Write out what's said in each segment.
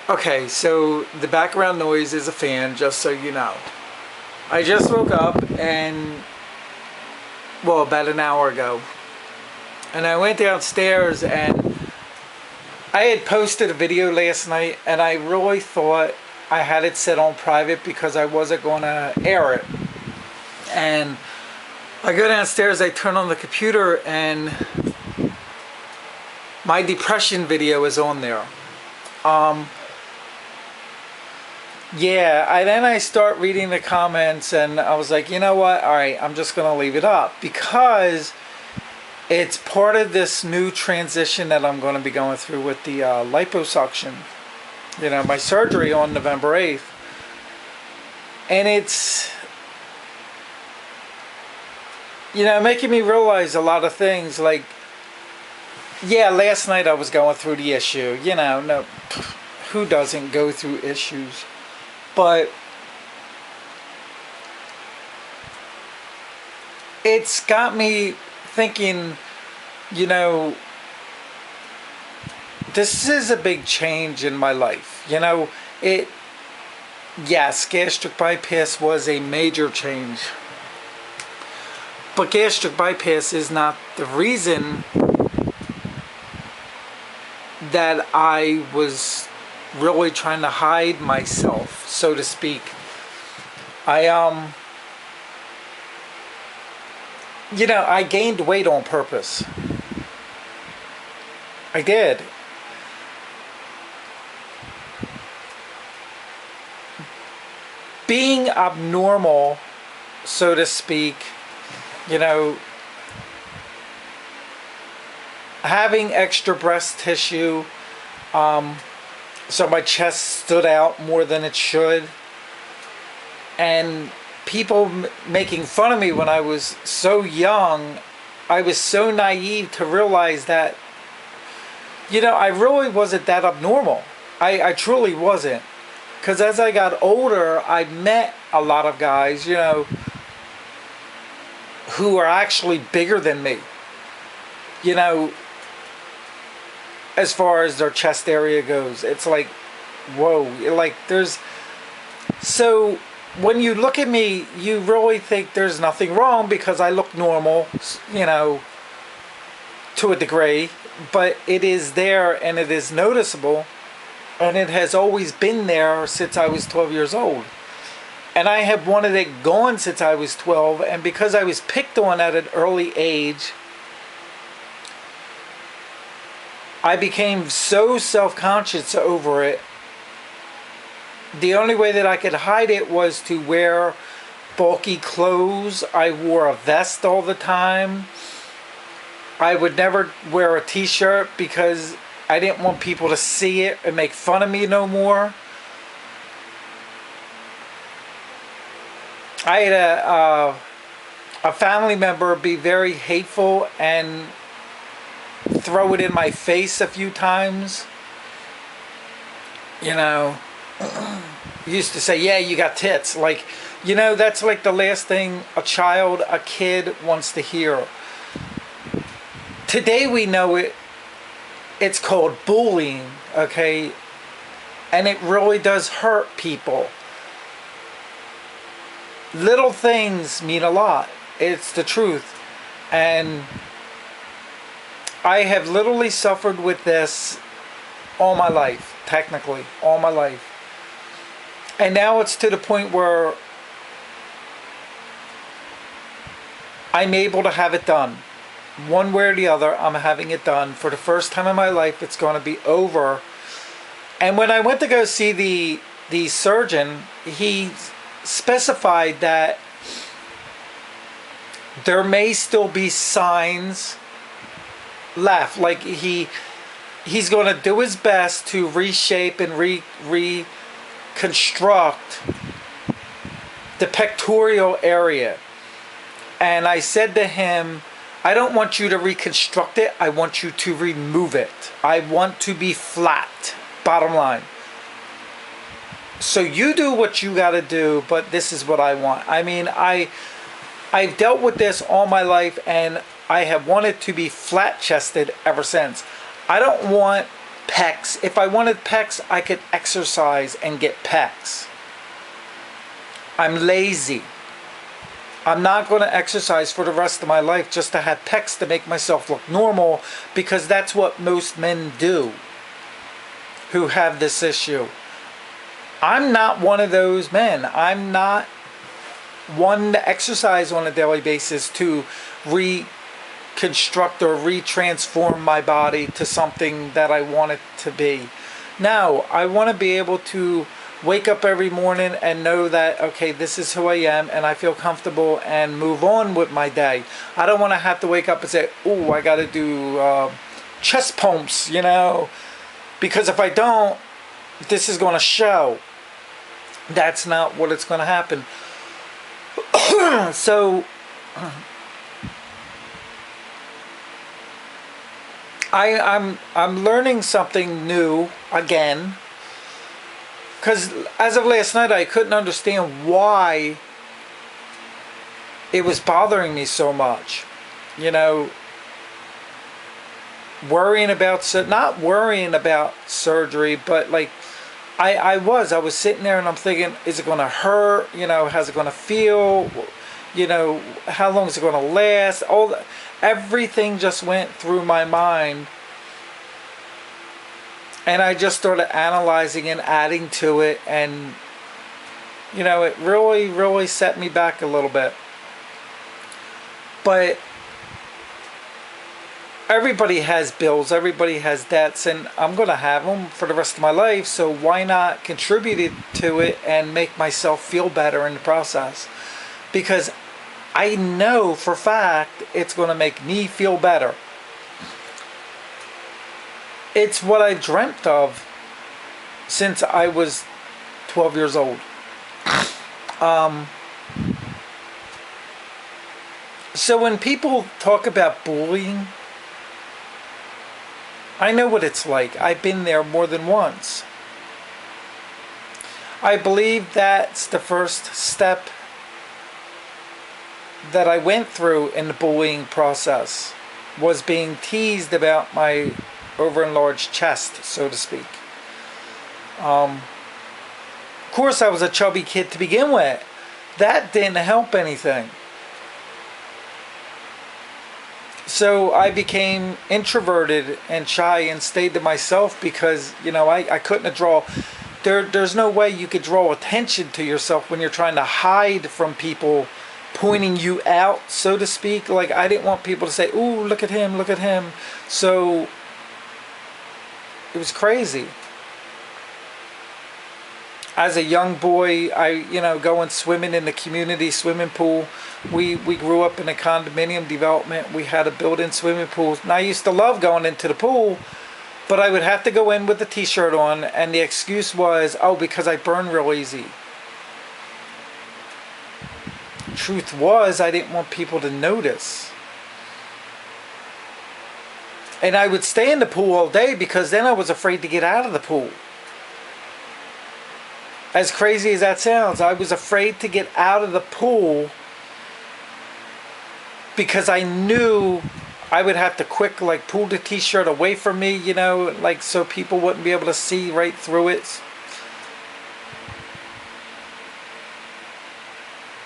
Okay, so the background noise is a fan, just so you know. I just woke up and, well, about an hour ago. And I went downstairs and I had posted a video last night and I really thought I had it set on private because I wasn't going to air it. And I go downstairs, I turn on the computer and my depression video is on there. Then I start reading the comments and I was like, you know what? All right, I'm just going to leave it up because it's part of this new transition that I'm going to be going through with the liposuction. You know, my surgery on November 8th. And it's, making me realize a lot of things. Like, yeah, last night I was going through the issue. No, who doesn't go through issues? But it's got me thinking, this is a big change in my life. Yes, gastric bypass was a major change. But gastric bypass is not the reason that I was really trying to hide myself, so to speak. I gained weight on purpose. I did. Being abnormal, so to speak, having extra breast tissue, so my chest stood out more than it should. And people making fun of me when I was so young, I was so naive to realize that, I really wasn't that abnormal. I truly wasn't. Because as I got older, I met a lot of guys, who are actually bigger than me. As far as their chest area goes. It's like, whoa. Like, so when you look at me, you really think there's nothing wrong because I look normal, to a degree. But it is there and it is noticeable. And it has always been there since I was 12 years old. And I have wanted it gone since I was 12. And because I was picked on at an early age, I became so self-conscious over it. The only way that I could hide it was to wear bulky clothes. I wore a vest all the time. I would never wear a t-shirt because I didn't want people to see it and make fun of me no more. I had a family member be very hateful and throw it in my face a few times. Used to say, yeah, you got tits. Like, that's like the last thing a kid wants to hear. Today we know it's called bullying, okay? And it really does hurt people. Little things mean a lot. It's the truth. And I have literally suffered with this all my life, technically, all my life. And now it's to the point where I'm able to have it done. One way or the other, I'm having it done. For the first time in my life, it's going to be over. And when I went to go see the surgeon, he specified that there may still be signs left. Like he's going to do his best to reshape and reconstruct the pectoral area. And I said to him, I don't want you to reconstruct it. I want you to remove it. I want to be flat. Bottom line. So you do what you got to do, but this is what I want. I mean, I've dealt with this all my life, and I have wanted to be flat-chested ever since. I don't want pecs. If I wanted pecs, I could exercise and get pecs. I'm lazy. I'm not going to exercise for the rest of my life just to have pecs to make myself look normal, because that's what most men do who have this issue. I'm not one of those men. I'm not one to exercise on a daily basis to reconstruct or retransform my body to something that I want it to be. No, I want to be able to wake up every morning and know that, okay, this is who I am, and I feel comfortable, and move on with my day. I don't want to have to wake up and say, oh, I got to do chest pumps, you know, because if I don't, this is going to show. That's not what it's going to happen. So I'm learning something new again, because as of last night I couldn't understand why it was bothering me so much. You know, worrying about, not worrying about surgery, but like I was sitting there and I'm thinking, is it going to hurt? You know, how's it going to feel? You know, how long is it going to last? Everything just went through my mind. And I just started analyzing and adding to it. And, you know, it really, really set me back a little bit. But everybody has bills, everybody has debts, and I'm going to have them for the rest of my life, so why not contribute to it and make myself feel better in the process? Because I know for a fact it's going to make me feel better. It's what I dreamt of since I was 12 years old. So when people talk about bullying, I know what it's like. I've been there more than once. I believe that's the first step that I went through in the bullying process, was being teased about my over-enlarged chest, so to speak. Of course, I was a chubby kid to begin with. That didn't help anything. So I became introverted and shy and stayed to myself because, you know, I couldn't draw. There's no way you could draw attention to yourself when you're trying to hide from people pointing you out, so to speak. Like, I didn't want people to say, ooh, look at him, look at him. So it was crazy. As a young boy, going swimming in the community swimming pool. We grew up in a condominium development. We had a built-in swimming pool. And I used to love going into the pool, but I would have to go in with a t-shirt on, and the excuse was, oh, because I burn real easy. Truth was, I didn't want people to notice. And I would stay in the pool all day because then I was afraid to get out of the pool. As crazy as that sounds, I was afraid to get out of the pool because I knew I would have to pull the t-shirt away from me, you know, like so people wouldn't be able to see right through it.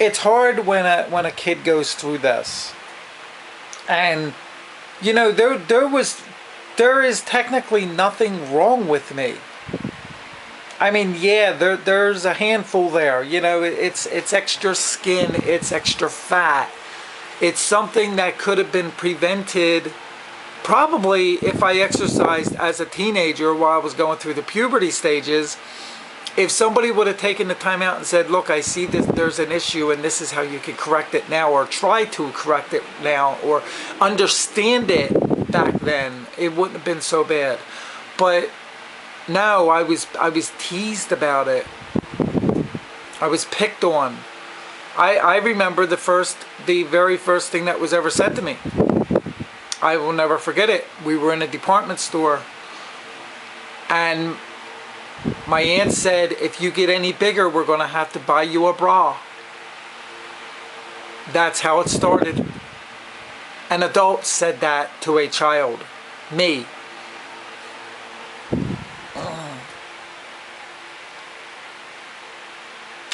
It's hard when a kid goes through this. And, you know, there is technically nothing wrong with me. I mean, yeah, there's a handful there. You know, it's extra skin, it's extra fat. It's something that could have been prevented probably if I exercised as a teenager while I was going through the puberty stages. If somebody would have taken the time out and said, look, I see that there's an issue and this is how you can correct it now, or try to correct it now, or understand it back then, it wouldn't have been so bad. But no, I was teased about it. I was picked on. I remember the very first thing that was ever said to me. I will never forget it. We were in a department store, and my aunt said, if you get any bigger, we're going to have to buy you a bra. That's how it started. An adult said that to a child. Me.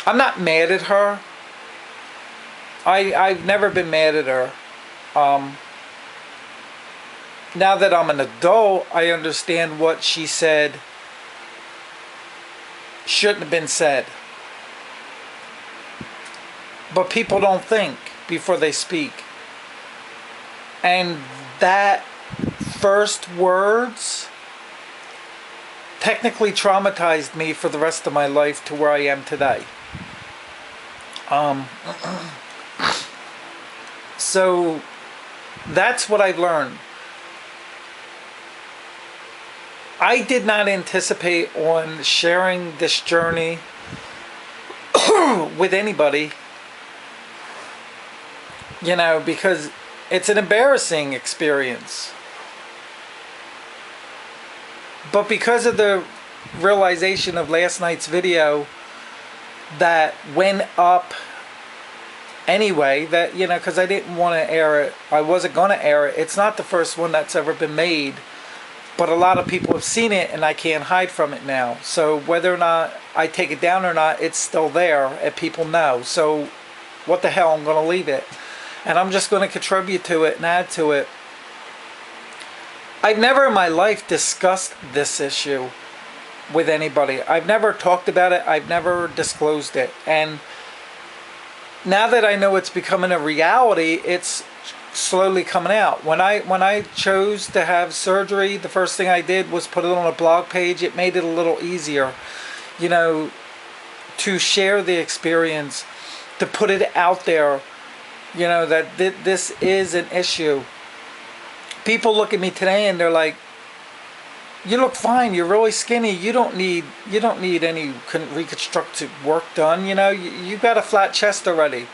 I'm not mad at her. I've never been mad at her. Now that I'm an adult, I understand what she said shouldn't have been said. But people don't think before they speak. And that first words technically traumatized me for the rest of my life to where I am today. So that's what I've learned. I did not anticipate on sharing this journey with anybody, you know, because it's an embarrassing experience. But because of the realization of last night's video that went up anyway, that, you know, because I didn't want to air it, I wasn't going to air it. It's not the first one that's ever been made, but a lot of people have seen it and I can't hide from it now. So whether or not I take it down or not, it's still there and people know. So what the hell, I'm going to leave it. And I'm just going to contribute to it and add to it. I've never in my life discussed this issue with anybody. I've never talked about it. I've never disclosed it. And now that I know it's becoming a reality, it's slowly coming out. When I chose to have surgery, the first thing I did was put it on a blog page. It made it a little easier, you know, to share the experience, to put it out there, you know, that this is an issue. People look at me today and they're like, you look fine, you're really skinny, you don't need any reconstructive work done, you know, you got a flat chest already.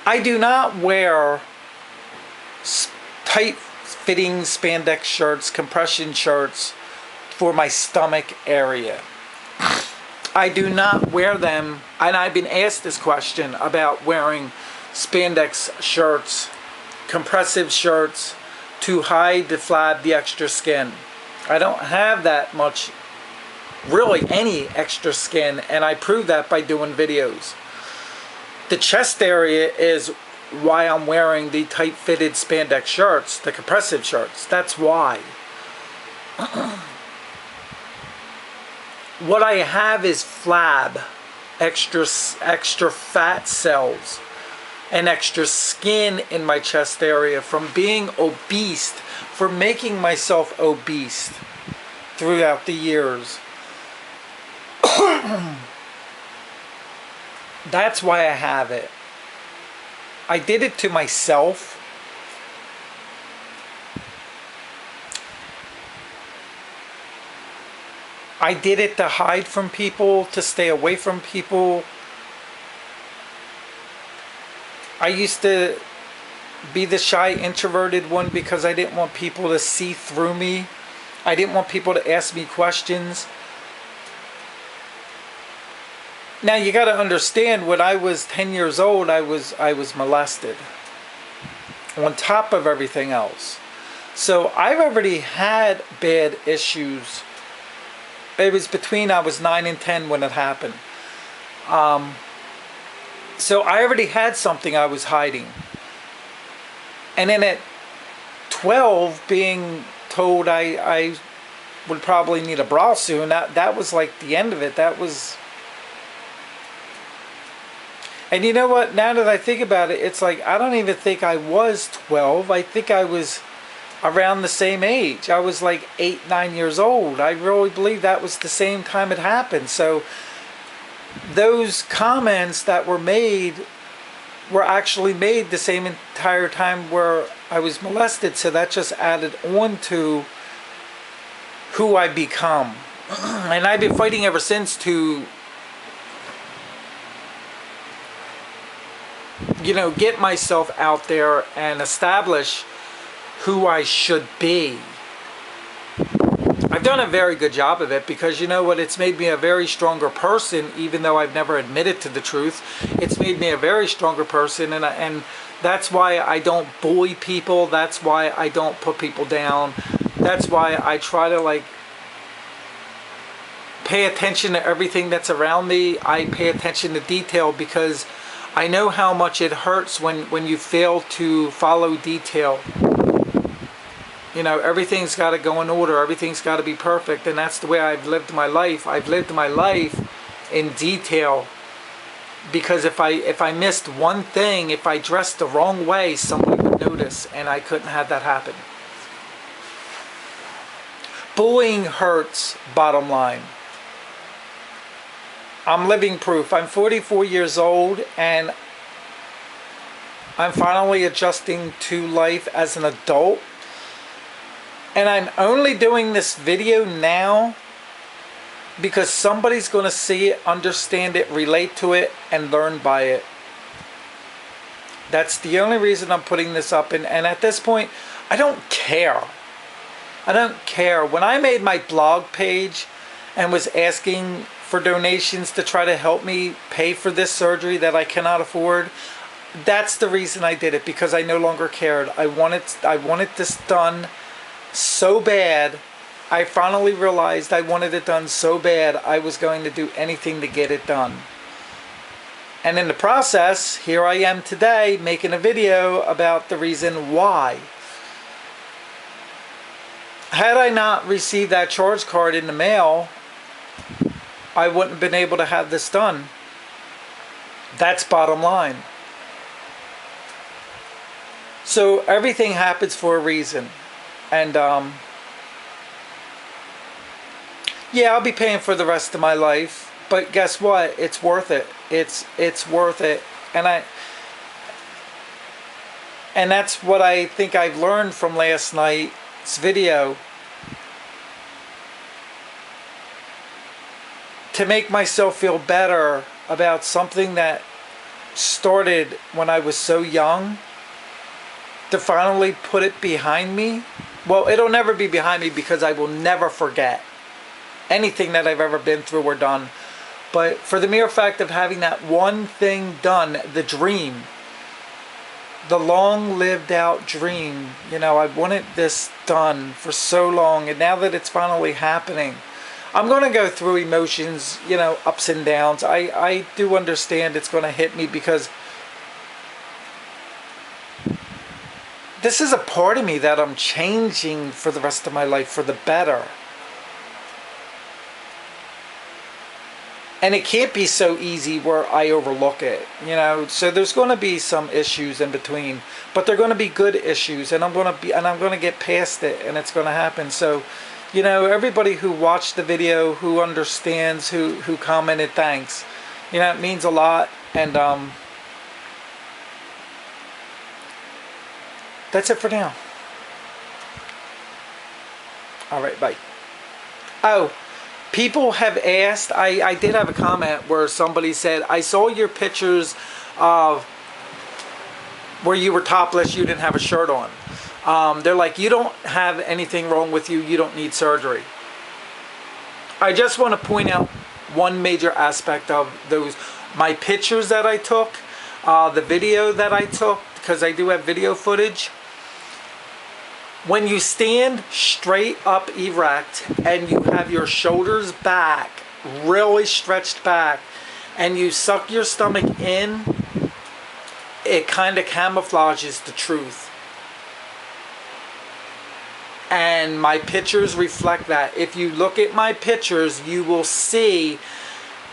I do not wear tight fitting spandex shirts, compression shirts for my stomach area. I do not wear them, and I've been asked this question about wearing spandex shirts, compressive shirts, to hide the flab, the extra skin. I don't have that much, really any extra skin, and I prove that by doing videos. The chest area is why I'm wearing the tight-fitted spandex shirts, the compressive shirts. That's why. What I have is flab, extra fat cells, and extra skin in my chest area from being obese, for making myself obese throughout the years. That's why I have it. I did it to myself. I did it to hide from people, to stay away from people. I used to be the shy, introverted one because I didn't want people to see through me. I didn't want people to ask me questions. Now you got to understand, when I was 10 years old, I was molested on top of everything else. So I've already had bad issues. It was between I was 9 and 10 when it happened. So I already had something I was hiding. And then at 12, being told I would probably need a bra soon, that was like the end of it. That was... And you know what? Now that I think about it, it's like, I don't even think I was 12. I think I was around the same age. I was like 8, 9 years old. I really believe that was the same time it happened. So those comments that were made were actually made the same entire time where I was molested. So that just added on to who I become. And I've been fighting ever since to, you know, get myself out there and establish who I should be. I've done a very good job of it because, you know what, it's made me a very stronger person, even though I've never admitted to the truth. It's made me a very stronger person, and that's why I don't bully people. That's why I don't put people down. That's why I try to, like, pay attention to everything that's around me. I pay attention to detail because I know how much it hurts when you fail to follow detail. You know, everything's got to go in order. Everything's got to be perfect. And that's the way I've lived my life. I've lived my life in detail. Because if I missed one thing, if I dressed the wrong way, somebody would notice. And I couldn't have that happen. Bullying hurts, bottom line. I'm living proof. I'm 44 years old and I'm finally adjusting to life as an adult. And I'm only doing this video now because somebody's going to see it, understand it, relate to it, and learn by it. That's the only reason I'm putting this up. And at this point, I don't care. I don't care. When I made my blog page and was asking for donations to try to help me pay for this surgery that I cannot afford, that's the reason I did it, because I no longer cared. I wanted this done so bad. I finally realized I wanted it done so bad I was going to do anything to get it done. And in the process, here I am today making a video about the reason why. Had I not received that charge card in the mail, I wouldn't have been able to have this done. That's bottom line. So everything happens for a reason. And yeah, I'll be paying for the rest of my life, but guess what? It's worth it. It's worth it. And that's what I think I've learned from last night's video. To make myself feel better about something that started when I was so young, to finally put it behind me. Well, it'll never be behind me because I will never forget anything that I've ever been through or done. But for the mere fact of having that one thing done, the dream, the long lived out dream, you know, I wanted this done for so long, and now that it's finally happening, I'm going to go through emotions, you know, ups and downs. I do understand it's going to hit me because this is a part of me that I'm changing for the rest of my life for the better. And it can't be so easy where I overlook it, you know. So there's going to be some issues in between, but they're going to be good issues, and I'm going to get past it, and it's going to happen. So, you know, everybody who watched the video, who understands, who commented, thanks. You know, it means a lot. And that's it for now. All right, bye. Oh, people have asked, I did have a comment where somebody said, I saw your pictures of where you were topless, you didn't have a shirt on. They're like, you don't have anything wrong with you, you don't need surgery. I just want to point out one major aspect of those, my pictures that I took, the video that I took, because I do have video footage. When you stand straight up erect and you have your shoulders back, really stretched back, and you suck your stomach in, it kind of camouflages the truth. And my pictures reflect that. If you look at my pictures, you will see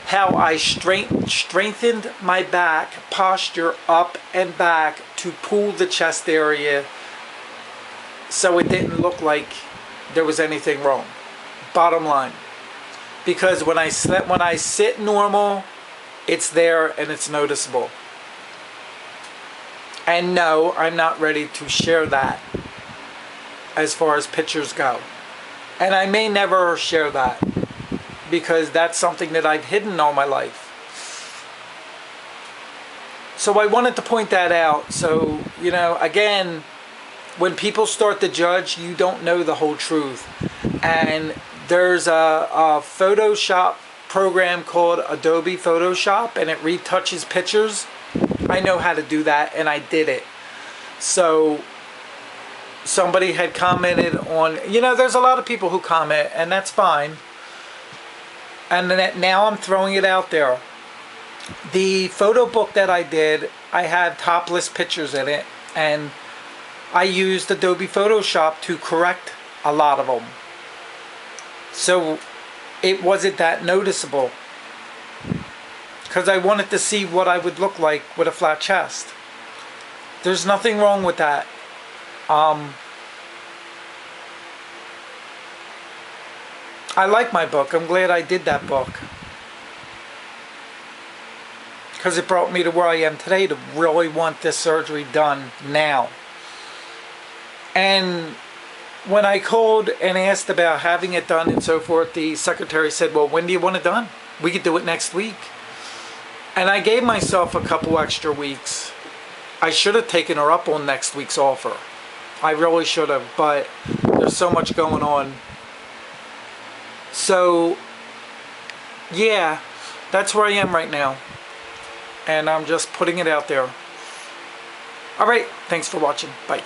how I strengthened my back posture up and back to pull the chest area so it didn't look like there was anything wrong. Bottom line. Because when I sit normal, it's there and it's noticeable. And no, I'm not ready to share that as far as pictures go. And I may never share that because that's something that I've hidden all my life. So I wanted to point that out. So, you know, again, when people start to judge, you don't know the whole truth. And there's a Photoshop program called Adobe Photoshop, and it retouches pictures. I know how to do that, and I did it. So somebody had commented on, you know, there's a lot of people who comment, and that's fine. And then now I'm throwing it out there. The photo book that I did, I have topless pictures in it, and I used Adobe Photoshop to correct a lot of them. So it wasn't that noticeable, because I wanted to see what I would look like with a flat chest. There's nothing wrong with that. I like my book. I'm glad I did that book, because it brought me to where I am today to really want this surgery done now. And when I called and asked about having it done and so forth, the secretary said, well, when do you want it done? We could do it next week. And I gave myself a couple extra weeks. I should have taken her up on next week's offer. I really should have, but there's so much going on. So, yeah, that's where I am right now. And I'm just putting it out there. Alright, thanks for watching. Bye.